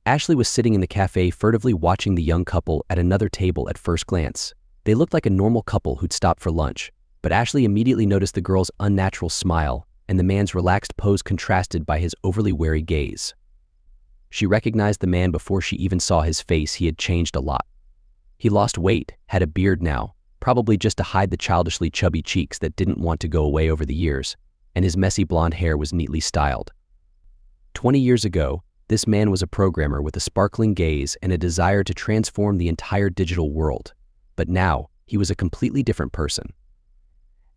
Ashley was sitting in the cafe furtively watching the young couple at another table at first glance. They looked like a normal couple who'd stopped for lunch, but Ashley immediately noticed the girl's unnatural smile and the man's relaxed pose contrasted by his overly wary gaze. She recognized the man before she even saw his face. He had changed a lot. He lost weight, had a beard now, probably just to hide the childishly chubby cheeks that didn't want to go away over the years, and his messy blonde hair was neatly styled. 20 years ago, this man was a programmer with a sparkling gaze and a desire to transform the entire digital world. But now, he was a completely different person.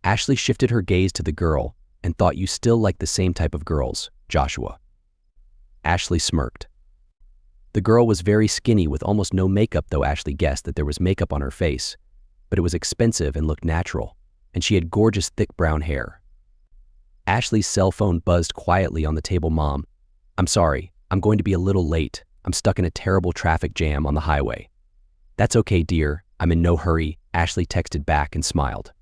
Ashley shifted her gaze to the girl and thought, "You still like the same type of girls, Joshua." Ashley smirked. The girl was very skinny with almost no makeup, though Ashley guessed that there was makeup on her face, but it was expensive and looked natural, and she had gorgeous thick brown hair. Ashley's cell phone buzzed quietly on the table. "Mom, I'm sorry, I'm going to be a little late. I'm stuck in a terrible traffic jam on the highway." "That's okay, dear. I'm in no hurry," Ashley texted back and smiled.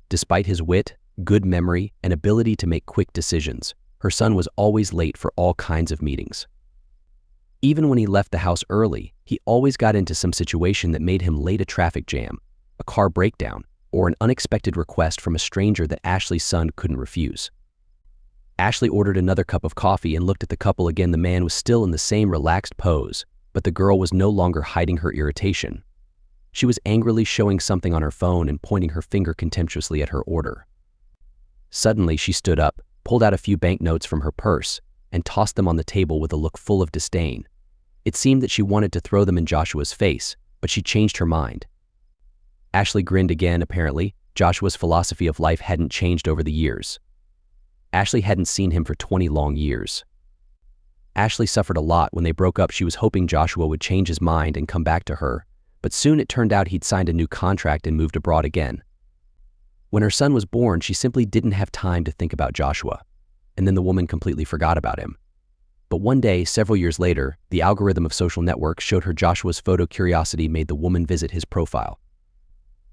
Despite his wit, good memory, and ability to make quick decisions, her son was always late for all kinds of meetings. Even when he left the house early, he always got into some situation that made him late: a traffic jam, a car breakdown, or an unexpected request from a stranger that Ashley's son couldn't refuse. Ashley ordered another cup of coffee and looked at the couple again. The man was still in the same relaxed pose, but the girl was no longer hiding her irritation. She was angrily showing something on her phone and pointing her finger contemptuously at her order. Suddenly, she stood up, pulled out a few banknotes from her purse, and tossed them on the table with a look full of disdain. It seemed that she wanted to throw them in Joshua's face, but she changed her mind. Ashley grinned again. Apparently, Joshua's philosophy of life hadn't changed over the years. Ashley hadn't seen him for 20 long years. Ashley suffered a lot when they broke up. She was hoping Joshua would change his mind and come back to her, but soon it turned out he'd signed a new contract and moved abroad again. When her son was born, she simply didn't have time to think about Joshua, and then the woman completely forgot about him. But one day, several years later, the algorithm of social networks showed her Joshua's photo. Curiosity made the woman visit his profile.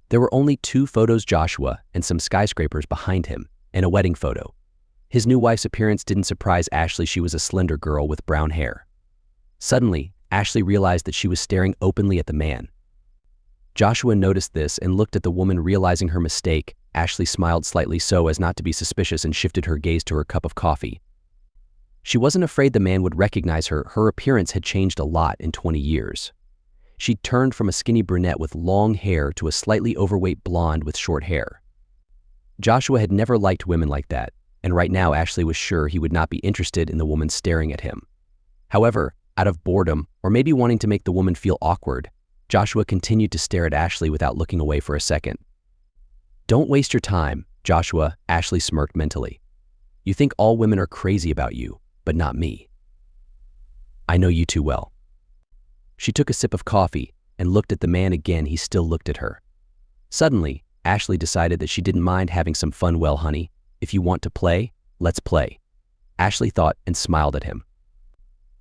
There were only 2 photos: Joshua and some skyscrapers behind him, and a wedding photo. His new wife's appearance didn't surprise Ashley. She was a slender girl with brown hair. Suddenly, Ashley realized that she was staring openly at the man. Joshua noticed this and looked at the woman. Realizing her mistake, Ashley smiled slightly so as not to be suspicious and shifted her gaze to her cup of coffee. She wasn't afraid the man would recognize her. Her appearance had changed a lot in 20 years. She'd turned from a skinny brunette with long hair to a slightly overweight blonde with short hair. Joshua had never liked women like that, and right now Ashley was sure he would not be interested in the woman staring at him. However, out of boredom, or maybe wanting to make the woman feel awkward, Joshua continued to stare at Ashley without looking away for a second. "Don't waste your time, Joshua," Ashley smirked mentally. "You think all women are crazy about you, but not me. I know you too well." She took a sip of coffee and looked at the man again. He still looked at her. Suddenly, Ashley decided that she didn't mind having some fun. "Well, honey, if you want to play, let's play," Ashley thought and smiled at him.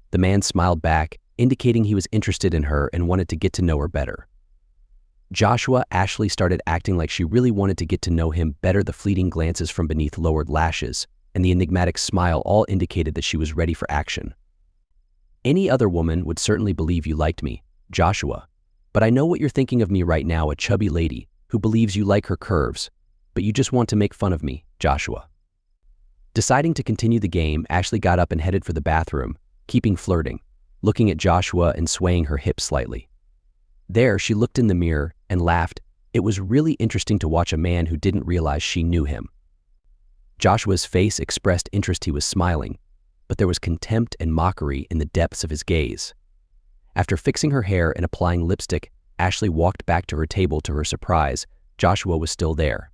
The man smiled back, indicating he was interested in her and wanted to get to know her better. Ashley started acting like she really wanted to get to know him better. The fleeting glances from beneath lowered lashes and the enigmatic smile all indicated that she was ready for action. "Any other woman would certainly believe you liked me, Joshua, but I know what you're thinking of me right now, a chubby lady who believes you like her curves, but you just want to make fun of me, Joshua." Deciding to continue the game, Ashley got up and headed for the bathroom, keeping flirting, looking at Joshua and swaying her hips slightly. There, she looked in the mirror and laughed. It was really interesting to watch a man who didn't realize she knew him. Joshua's face expressed interest. He was smiling, but there was contempt and mockery in the depths of his gaze. After fixing her hair and applying lipstick, Ashley walked back to her table. To her surprise, Joshua was still there.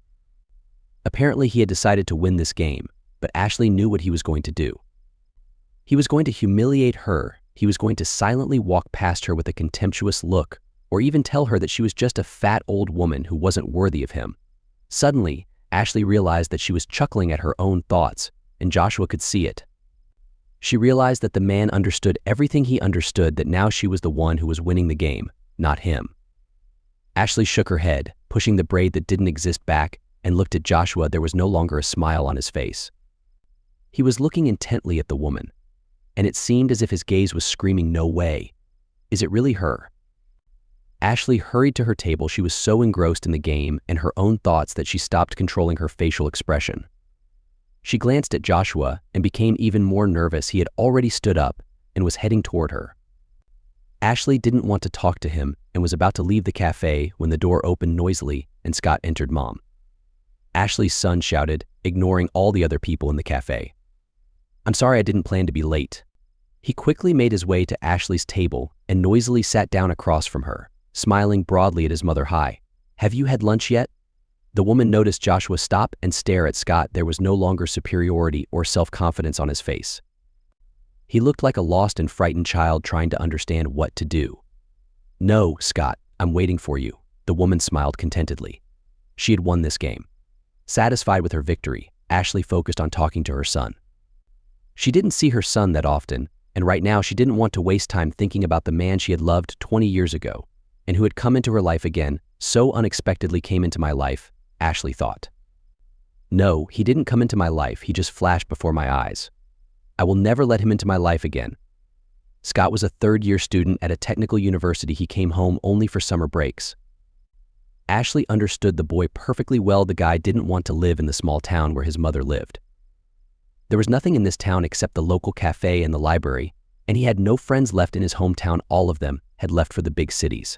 Apparently, he had decided to win this game, but Ashley knew what he was going to do. He was going to humiliate her. He was going to silently walk past her with a contemptuous look, or even tell her that she was just a fat old woman who wasn't worthy of him. Suddenly, Ashley realized that she was chuckling at her own thoughts, and Joshua could see it. She realized that the man understood everything. He understood that now she was the one who was winning the game, not him. Ashley shook her head, pushing the braid that didn't exist back, and looked at Joshua. There was no longer a smile on his face. He was looking intently at the woman. and it seemed as if his gaze was screaming, "No way. Is it really her?" Ashley hurried to her table. She was so engrossed in the game and her own thoughts that she stopped controlling her facial expression. She glanced at Joshua and became even more nervous. He had already stood up and was heading toward her. Ashley didn't want to talk to him and was about to leave the cafe when the door opened noisily and Scott entered. "Mom." Ashley's son shouted, ignoring all the other people in the cafe. "I'm sorry, I didn't plan to be late." He quickly made his way to Ashley's table and noisily sat down across from her, smiling broadly at his mother. "Hi. Have you had lunch yet?" The woman noticed Joshua stop and stare at Scott. There was no longer superiority or self-confidence on his face. He looked like a lost and frightened child trying to understand what to do. "No, Scott, I'm waiting for you," the woman smiled contentedly. She had won this game. Satisfied with her victory, Ashley focused on talking to her son. She didn't see her son that often, and right now she didn't want to waste time thinking about the man she had loved 20 years ago and who had come into her life again, so unexpectedly came into my life, Ashley thought. "No, he didn't come into my life, he just flashed before my eyes. I will never let him into my life again." Scott was a third-year student at a technical university. He came home only for summer breaks. Ashley understood the boy perfectly well. The guy didn't want to live in the small town where his mother lived. There was nothing in this town except the local cafe and the library, and he had no friends left in his hometown. All of them had left for the big cities.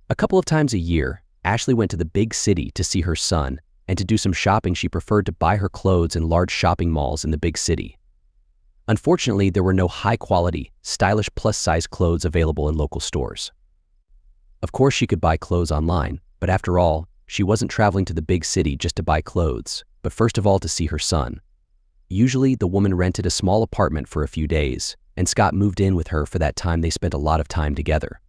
A couple of times a year, Ashley went to the big city to see her son and to do some shopping. She preferred to buy her clothes in large shopping malls in the big city. Unfortunately, there were no high-quality, stylish plus-size clothes available in local stores. Of course, she could buy clothes online, but after all, she wasn't traveling to the big city just to buy clothes, but first of all to see her son. Usually, the woman rented a small apartment for a few days, and Scott moved in with her. For that time, they spent a lot of time together.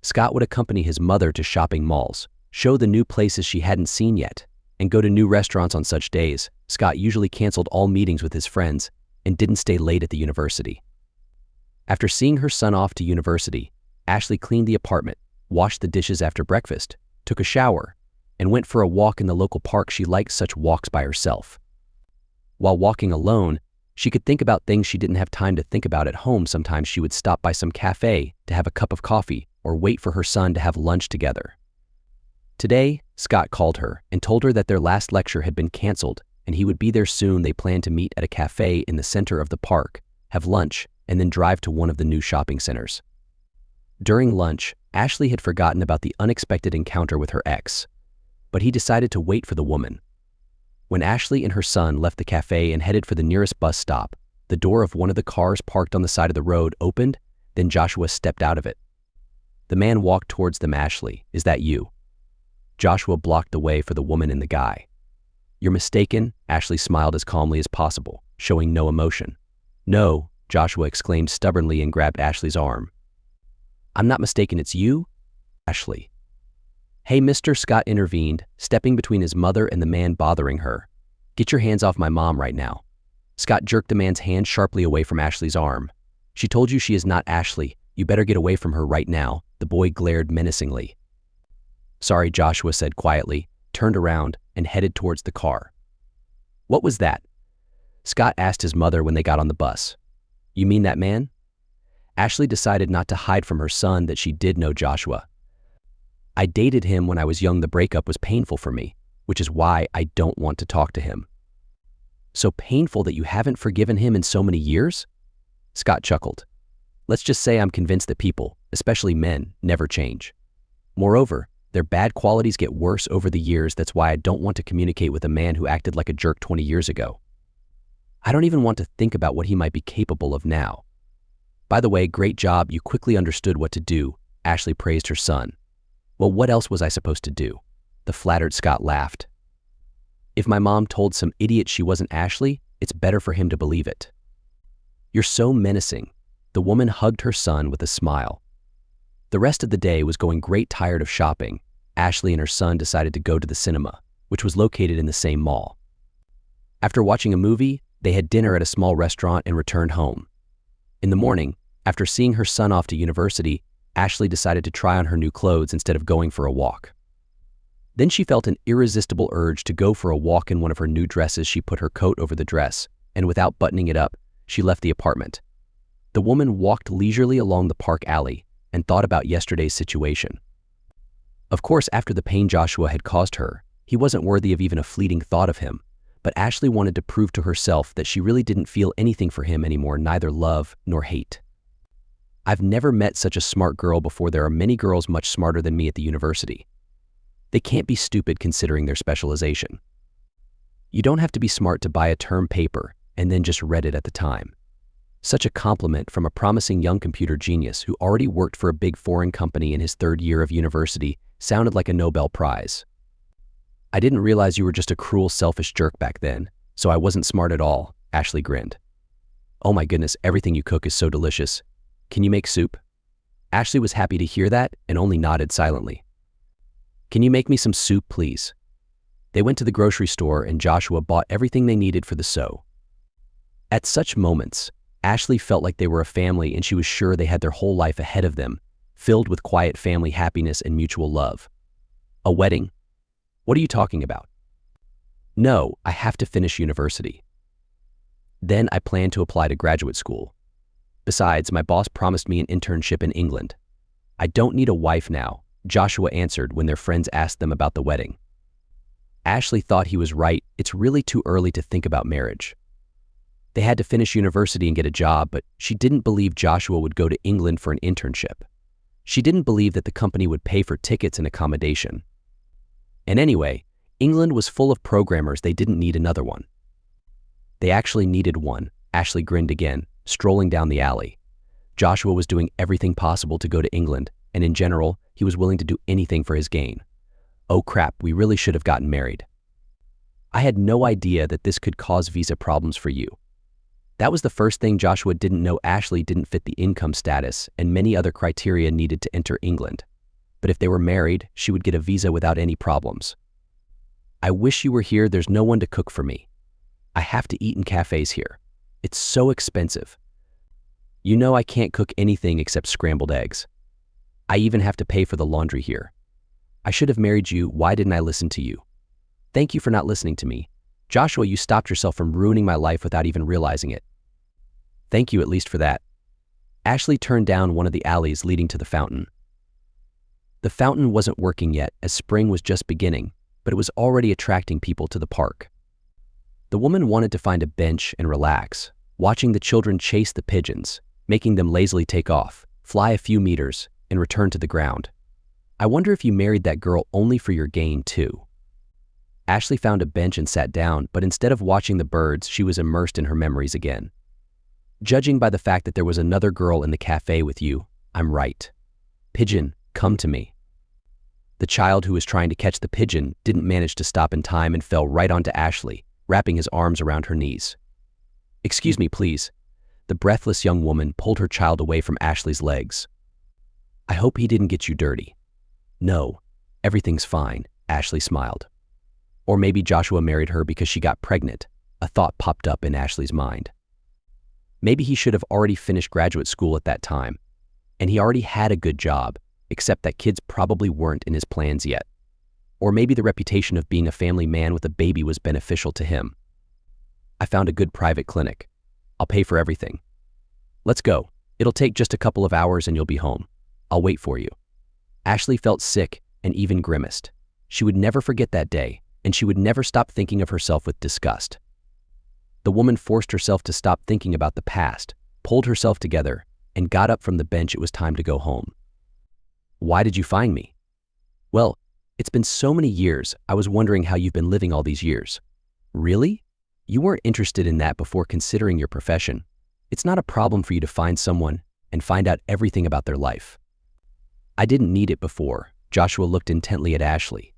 Scott would accompany his mother to shopping malls, show the new places she hadn't seen yet, and go to new restaurants on such days. Scott usually canceled all meetings with his friends and didn't stay late at the university. After seeing her son off to university, Ashley cleaned the apartment, washed the dishes after breakfast, took a shower, and went for a walk in the local park. She liked such walks by herself. While walking alone, she could think about things she didn't have time to think about at home. Sometimes she would stop by some cafe to have a cup of coffee or wait for her son to have lunch together. Today, Scott called her and told her that their last lecture had been canceled and he would be there soon. They planned to meet at a cafe in the center of the park, have lunch, and then drive to one of the new shopping centers. During lunch, Ashley had forgotten about the unexpected encounter with her ex, but he decided to wait for the woman. When Ashley and her son left the cafe and headed for the nearest bus stop, the door of one of the cars parked on the side of the road opened, then Joshua stepped out of it. The man walked towards them. "Ashley, is that you?" Joshua blocked the way for the woman and the guy. "You're mistaken," Ashley smiled as calmly as possible, showing no emotion. "No," Joshua exclaimed stubbornly and grabbed Ashley's arm. "I'm not mistaken, it's you, Ashley." "Hey, Mr. Scott intervened, stepping between his mother and the man bothering her. "Get your hands off my mom right now." Scott jerked the man's hand sharply away from Ashley's arm. "She told you she is not Ashley. You better get away from her right now," the boy glared menacingly. "Sorry," Joshua said quietly, turned around, and headed towards the car. "What was that?" Scott asked his mother when they got on the bus. "You mean that man?" Ashley decided not to hide from her son that she did know Joshua. "I dated him when I was young. The breakup was painful for me, which is why I don't want to talk to him." "So painful that you haven't forgiven him in so many years?" Scott chuckled. "Let's just say I'm convinced that people, especially men, never change. Moreover, their bad qualities get worse over the years. That's why I don't want to communicate with a man who acted like a jerk 20 years ago. I don't even want to think about what he might be capable of now." "By the way, great job. You quickly understood what to do," Ashley praised her son. "Well, what else was I supposed to do?" The flattered Scott laughed. "If my mom told some idiot she wasn't Ashley, it's better for him to believe it." "You're so menacing." The woman hugged her son with a smile. The rest of the day was going great. Tired of shopping, Ashley and her son decided to go to the cinema, which was located in the same mall. After watching a movie, they had dinner at a small restaurant and returned home. In the morning, after seeing her son off to university, Ashley decided to try on her new clothes instead of going for a walk. Then she felt an irresistible urge to go for a walk in one of her new dresses. She put her coat over the dress, and without buttoning it up, she left the apartment. The woman walked leisurely along the park alley and thought about yesterday's situation. Of course, after the pain Joshua had caused her, he wasn't worthy of even a fleeting thought of him, but Ashley wanted to prove to herself that she really didn't feel anything for him anymore, neither love nor hate. I've never met such a smart girl before. There are many girls much smarter than me at the university. They can't be stupid considering their specialization. You don't have to be smart to buy a term paper and then just read it at the time. Such a compliment from a promising young computer genius who already worked for a big foreign company in his third year of university sounded like a Nobel Prize. I didn't realize you were just a cruel, selfish jerk back then, so I wasn't smart at all, Ashley grinned. Oh my goodness, everything you cook is so delicious. Can you make soup? Ashley was happy to hear that and only nodded silently. Can you make me some soup, please? They went to the grocery store and Joshua bought everything they needed for the sew. At such moments, Ashley felt like they were a family and she was sure they had their whole life ahead of them, filled with quiet family happiness and mutual love. A wedding? What are you talking about? No, I have to finish university. Then I plan to apply to graduate school. Besides, my boss promised me an internship in England. I don't need a wife now, Joshua answered when their friends asked them about the wedding. Ashley thought he was right. It's really too early to think about marriage. They had to finish university and get a job, but she didn't believe Joshua would go to England for an internship. She didn't believe that the company would pay for tickets and accommodation. And anyway, England was full of programmers. They didn't need another one. They actually needed one, Ashley grinned again, strolling down the alley. Joshua was doing everything possible to go to England, and in general, he was willing to do anything for his gain. Oh crap, we really should have gotten married. I had no idea that this could cause visa problems for you. That was the first thing Joshua didn't know. Ashley didn't fit the income status and many other criteria needed to enter England. But if they were married, she would get a visa without any problems. I wish you were here. There's no one to cook for me. I have to eat in cafes here. It's so expensive. You know I can't cook anything except scrambled eggs. I even have to pay for the laundry here. I should have married you. Why didn't I listen to you? Thank you for not listening to me. Joshua, you stopped yourself from ruining my life without even realizing it. Thank you at least for that. Ashley turned down one of the alleys leading to the fountain. The fountain wasn't working yet as spring was just beginning, but it was already attracting people to the park. The woman wanted to find a bench and relax, watching the children chase the pigeons, making them lazily take off, fly a few meters, and return to the ground. I wonder if you married that girl only for your gain too. Ashley found a bench and sat down, but instead of watching the birds, she was immersed in her memories again. Judging by the fact that there was another girl in the cafe with you, I'm right. Pigeon, come to me. The child who was trying to catch the pigeon didn't manage to stop in time and fell right onto Ashley, wrapping his arms around her knees. Excuse me, please. The breathless young woman pulled her child away from Ashley's legs. I hope he didn't get you dirty. No, everything's fine, Ashley smiled. Or maybe Joshua married her because she got pregnant. A thought popped up in Ashley's mind. Maybe he should have already finished graduate school at that time, and he already had a good job, except that kids probably weren't in his plans yet. Or maybe the reputation of being a family man with a baby was beneficial to him. I found a good private clinic. I'll pay for everything. Let's go. It'll take just a couple of hours and you'll be home. I'll wait for you. Ashley felt sick and even grimaced. She would never forget that day, and she would never stop thinking of herself with disgust. The woman forced herself to stop thinking about the past, pulled herself together, and got up from the bench. It was time to go home. Why did you find me? Well, it's been so many years. I was wondering how you've been living all these years. Really? You weren't interested in that before considering your profession. It's not a problem for you to find someone and find out everything about their life. I didn't need it before. Joshua looked intently at Ashley.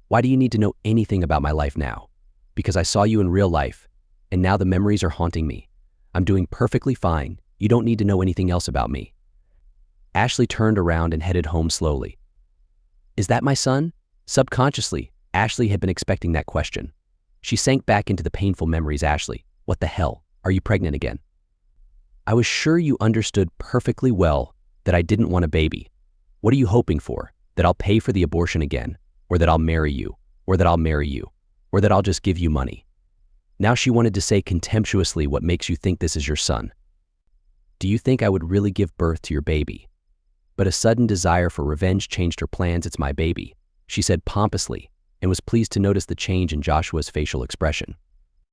Why do you need to know anything about my life now? Because I saw you in real life, and now the memories are haunting me. I'm doing perfectly fine. You don't need to know anything else about me. Ashley turned around and headed home slowly. Is that my son? Subconsciously, Ashley had been expecting that question. She sank back into the painful memories. Ashley, what the hell? Are you pregnant again? I was sure you understood perfectly well that I didn't want a baby. What are you hoping for? That I'll pay for the abortion again? Or that I'll marry you? Or that I'll marry you? Or that I'll just give you money? Now she wanted to say contemptuously, "What makes you think this is your son? Do you think I would really give birth to your baby?" But a sudden desire for revenge changed her plans. "It's my baby," she said pompously, and was pleased to notice the change in Joshua's facial expression.